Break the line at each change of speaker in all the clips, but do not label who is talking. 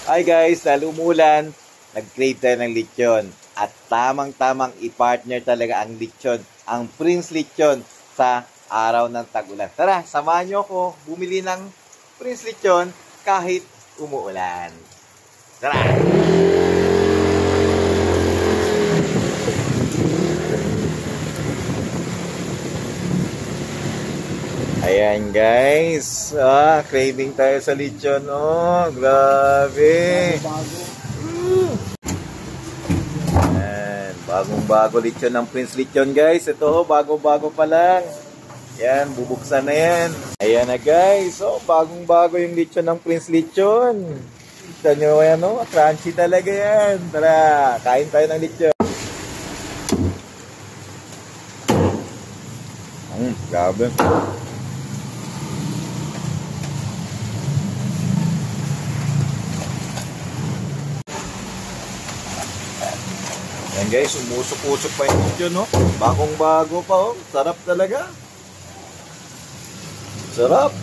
Hi guys, dahil umulan, nag-crave tayo ng lechon. At tamang-tamang i-partner talaga ang lechon, ang Prince Lechon sa araw ng tag-ulan. Tara, samahan nyo ako bumili ng Prince Lechon kahit umuulan. Tara! Ayan guys, craving tayo sa lechon. Oh, grabe. Ayan, bagong-bago lechon ng Prince Lechon guys. Ito, bago-bago pa lang. Ayan, bubuksan na yan. Ayan na guys, bagong-bago yung lechon ng Prince Lechon. Kita nyo yan, crunchy talaga yan. Tara, kain tayo ng lechon. Grabe. Yan guys, umusok-usok pa yung lechon, no? Bagong-bago pa, Sarap talaga. Sarap.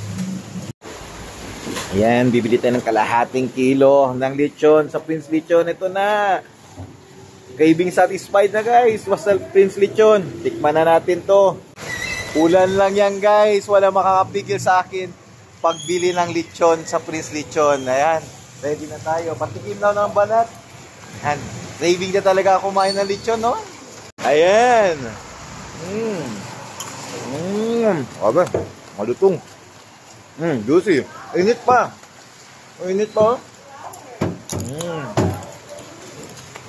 Ayan, bibili tayo ng kalahating kilo ng lechon sa Prince Lechon. Ito na. Craving satisfied na guys. Basta Prince Lechon. Tikman na natin to. Ulan lang yan guys. Wala makakapigil sa akin pagbili ng lechon sa Prince Lechon. Ayan, ready na tayo. Patikim na ng banat. Ayan. Craving na talaga ako kumain ng lechon, no? Ayan. Aba, malutong. Juicy. Init pa. Init pa,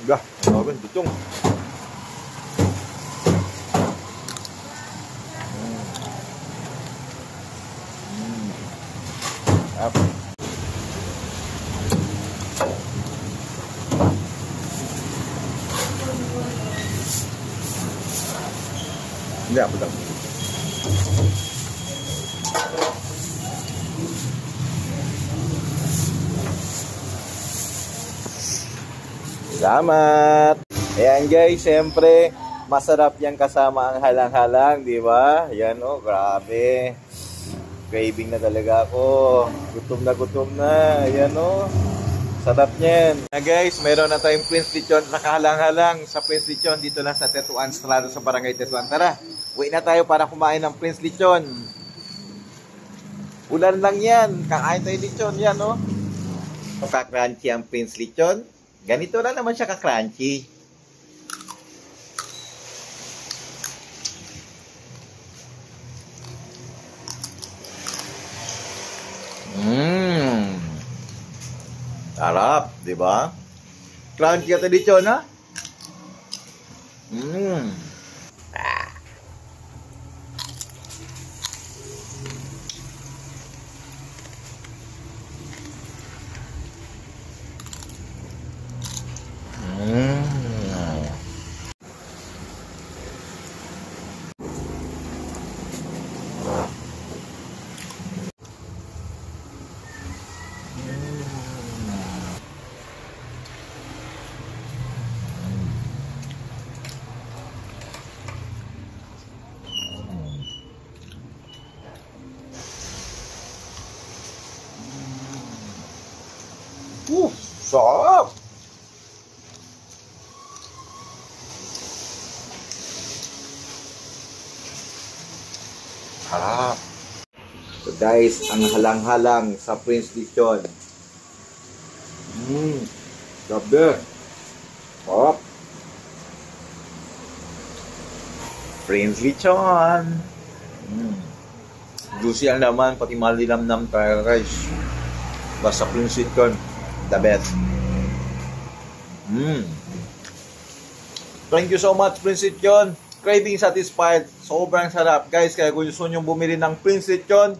Aba, lutong. Hindi, apa lang. Salamat! Ayan guys, siyempre, masarap yan kasama ang halang-halang, di ba? Ayan grabe. Craving na talaga ako. Gutom na. Ayan sarap niyan. Na guys, meron na tayong Prince Lechon nakahalang-halang sa Prince Lechon dito lang sa Tetuan Strado sa Barangay Tetuan. Tara, uwi na tayo para kumain ng Prince Lechon. Ulan lang yan. Kakain tayo lechon. Yan Ka-crunchy ang Prince Lechon. Ganito lang naman siya ka-crunchy. Sarap, di ba? Crunchy ka lechon, ha? Sarap! Sarap! So guys, ang halang-halang sa Prince Lechon. Grabe! Sarap! Prince Lechon! Juicy ang laman, pati malilamnam tayo guys. Basta Prince Lechon, the best. Thank you so much, Prince Lechon. Craving satisfied. Sobrang sarap. Guys, kaya kung gusto nyo bumili ng Prince Lechon,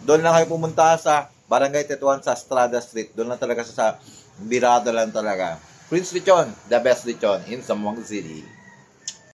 doon lang kayo pumunta sa Barangay Tetuan sa Estrada Street. Doon lang talaga sa Birada lang talaga. Prince Lechon, the best lechon in Zamboanga City.